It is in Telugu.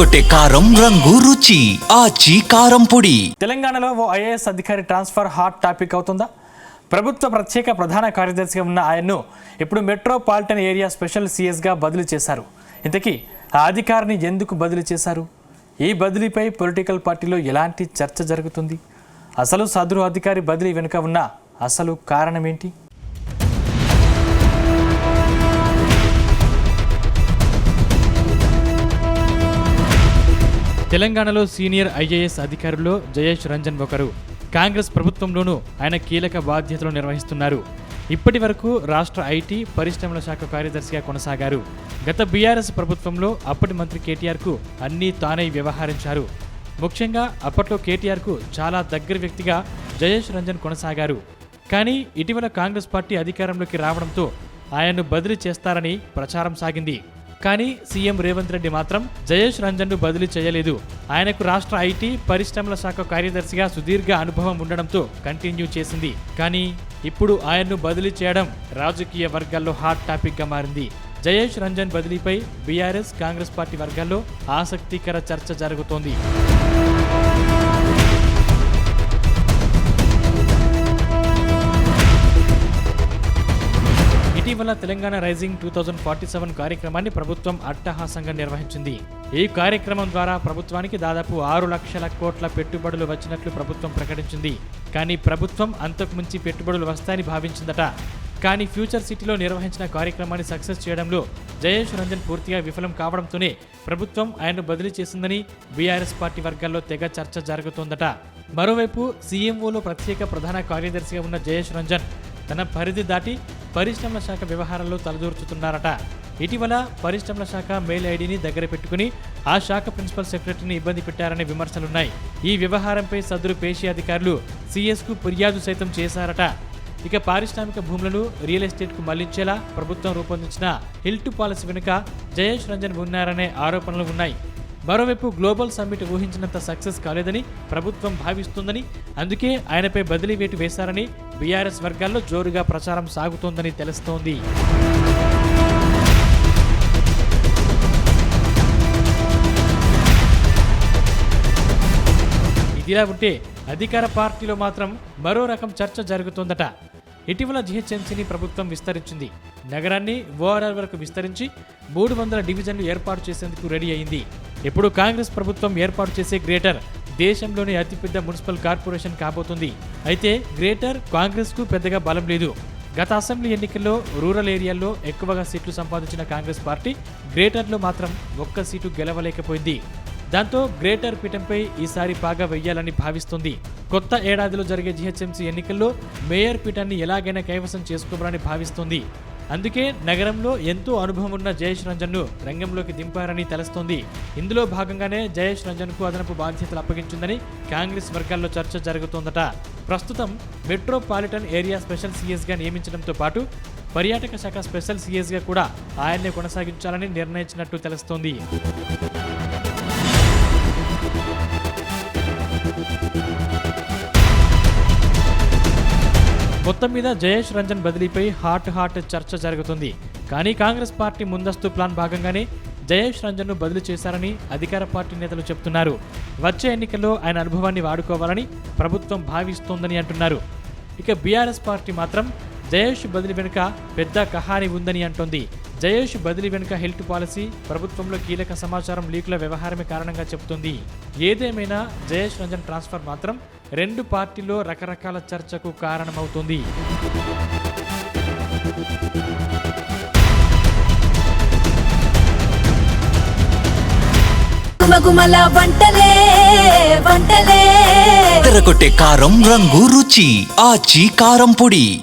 తెరకొట్టే కారం రంగు రుచి ఆచి కారం పొడి. తెలంగాణలో ఓ ఐఏఎస్ అధికారి ట్రాన్స్ఫర్ హాట్ టాపిక్ అవుతుందా? ప్రభుత్వ ప్రత్యేక ప్రధాన కార్యదర్శిగా ఉన్న ఆయన్ను ఇప్పుడు మెట్రోపాలిటన్ ఏరియా స్పెషల్ సిఎస్గా బదిలీ చేశారు. ఇంతకీ ఆ అధికారిని ఎందుకు బదిలీ చేశారు? ఈ బదిలీపై పొలిటికల్ పార్టీలో ఎలాంటి చర్చ జరుగుతుంది? అసలు సదరు అధికారి బదిలీ వెనుక ఉన్న అసలు కారణం ఏంటి? తెలంగాణలో సీనియర్ ఐఏఎస్ అధికారుల్లో జయేష్ రంజన్ ఒకరు. కాంగ్రెస్ ప్రభుత్వంలోనూ ఆయన కీలక బాధ్యతలు నిర్వహిస్తున్నారు. ఇప్పటి వరకు రాష్ట్ర ఐటీ పరిశ్రమల శాఖ కార్యదర్శిగా కొనసాగారు. గత బీఆర్ఎస్ ప్రభుత్వంలో అప్పటి మంత్రి కేటీఆర్కు అన్నీ తానే వ్యవహరించారు. ముఖ్యంగా అప్పట్లో కేటీఆర్కు చాలా దగ్గర వ్యక్తిగా జయేష్ రంజన్ కొనసాగారు. కానీ ఇటీవల కాంగ్రెస్ పార్టీ అధికారంలోకి రావడంతో ఆయన్ను బదిలీ చేస్తారని ప్రచారం సాగింది. కానీ సీఎం రేవంత్ రెడ్డి మాత్రం జయేష్ రంజన్ను బదిలీ చేయలేదు. ఆయనకు రాష్ట్ర ఐటీ పరిశ్రమల శాఖ కార్యదర్శిగా సుదీర్ఘ అనుభవం ఉండడంతో కంటిన్యూ చేసింది. కానీ ఇప్పుడు ఆయన్ను బదిలీ చేయడం రాజకీయ వర్గాల్లో హాట్ టాపిక్గా మారింది. జయేష్ రంజన్ బదిలీపై బీఆర్ఎస్ కాంగ్రెస్ పార్టీ వర్గాల్లో ఆసక్తికర చర్చ జరుగుతోంది. ఇటీవల తెలంగాణ రైజింగ్ 2047 కార్యక్రమాన్ని ప్రభుత్వం అట్టహాసంగా నిర్వహించింది. ఈ కార్యక్రమం ద్వారా ప్రభుత్వానికి దాదాపు 6 లక్షల కోట్ల పెట్టుబడులు వచ్చినట్లు ప్రభుత్వం ప్రకటించింది. కానీ ప్రభుత్వం అంతకుమించి పెట్టుబడులు వస్తాయని భావించిందట. కానీ ఫ్యూచర్ సిటీలో నిర్వహించిన కార్యక్రమాన్ని సక్సెస్ చేయడంలో జయేష్ రంజన్ పూర్తిగా విఫలం కావడంతోనే ప్రభుత్వం ఆయన్ను బదిలీ చేసిందని బీఆర్ఎస్ పార్టీ వర్గాల్లో తెగ చర్చ జరుగుతోందట. మరోవైపు సీఎంఓలో ప్రత్యేక ప్రధాన కార్యదర్శిగా ఉన్న జయేష్ రంజన్ తన పరిధి దాటి పరిశ్రమల శాఖ వ్యవహారాల్లో తలదూర్చుతున్నారట. ఇటీవల పరిశ్రమల శాఖ మెయిల్ ఐడిని దగ్గర పెట్టుకుని ఆ శాఖ ప్రిన్సిపల్ సెక్రటరీని ఇబ్బంది పెట్టారనే విమర్శలున్నాయి. ఈ వ్యవహారంపై సదరు పేషీ అధికారులు సీఎస్కు ఫిర్యాదు సైతం చేశారట. ఇక పారిశ్రామిక భూములను రియల్ ఎస్టేట్కు మళ్లించేలా ప్రభుత్వం రూపొందించిన హిల్ టు పాలసీ వెనుక జయేష్ రంజన్ ఉన్నారనే ఆరోపణలు ఉన్నాయి. మరోవైపు గ్లోబల్ సమ్మిట్ ఊహించినంత సక్సెస్ కాలేదని ప్రభుత్వం భావిస్తుందని, అందుకే ఆయనపై బదిలీ వేటు వేశారని బీఆర్ఎస్ వర్గాల్లో జోరుగా ప్రచారం సాగుతోందని తెలుస్తోంది. ఇదిలా ఉంటే అధికార పార్టీలో మాత్రం మరో రకం చర్చ జరుగుతోందట. ఇటీవల జీహెచ్ఎంసీని ప్రభుత్వం విస్తరించింది. నగరాన్ని ఓఆర్ఆర్ వరకు విస్తరించి 300 డివిజన్లు ఏర్పాటు చేసేందుకు రెడీ అయింది. ఇప్పుడు కాంగ్రెస్ ప్రభుత్వం ఏర్పాటు చేసే గ్రేటర్ దేశంలోనే అతిపెద్ద మున్సిపల్ కార్పొరేషన్ కాబోతుంది. అయితే గ్రేటర్ కాంగ్రెస్కు పెద్దగా బలం లేదు. గత అసెంబ్లీ ఎన్నికల్లో రూరల్ ఏరియాల్లో ఎక్కువగా సీట్లు సంపాదించిన కాంగ్రెస్ పార్టీ గ్రేటర్లో మాత్రం ఒక్క సీటు గెలవలేకపోయింది. దాంతో గ్రేటర్ పీఠంపై ఈసారి పాగా వెయ్యాలని భావిస్తుంది. కొత్త ఏడాదిలో జరిగే జీహెచ్ఎంసీ ఎన్నికల్లో మేయర్ పీఠాన్ని ఎలాగైనా కైవసం చేసుకోవాలని భావిస్తోంది. అందుకే నగరంలో ఎంతో అనుభవం ఉన్న జయేష్ రంజన్ను రంగంలోకి దింపారని తెలుస్తోంది. ఇందులో భాగంగానే జయేష్ రంజన్కు అదనపు బాధ్యతలు అప్పగించిందని కాంగ్రెస్ వర్గాల్లో చర్చ జరుగుతోందట. ప్రస్తుతం మెట్రోపాలిటన్ ఏరియా స్పెషల్ సిఎస్గా నియమించడంతో పాటు పర్యాటక శాఖ స్పెషల్ సిఎస్గా కూడా ఆయన్నే కొనసాగించాలని నిర్ణయించినట్టు తెలుస్తోంది. మొత్తం మీద జయేష్ రంజన్ బదిలీపై హాట్ చర్చ జరుగుతుంది. కానీ కాంగ్రెస్ పార్టీ ముందస్తు ప్లాన్ భాగంగానే జయేష్ రంజన్ను బదిలీ చేశారని అధికార పార్టీ నేతలు చెబుతున్నారు. వచ్చే ఎన్నికల్లో ఆయన అనుభవాన్ని వాడుకోవాలని ప్రభుత్వం భావిస్తోందని అంటున్నారు. ఇక బీఆర్ఎస్ పార్టీ మాత్రం జయేష్ బదిలీ వెనుక పెద్ద కహాని ఉందని అంటోంది. జయేష్ బదిలీ వెనుక హిల్ టు పాలసీ, ప్రభుత్వంలో కీలక సమాచారం లీకుల వ్యవహారమే కారణంగా చెబుతుంది. ఏదేమైనా జయేష్ రంజన్ ట్రాన్స్ఫర్ మాత్రం రెండు పార్టీల్లో రకరకాల చర్చకు కారణమవుతుంది. తెరకొట్టే కారం రంగు రుచి ఆచి కారం పొడి.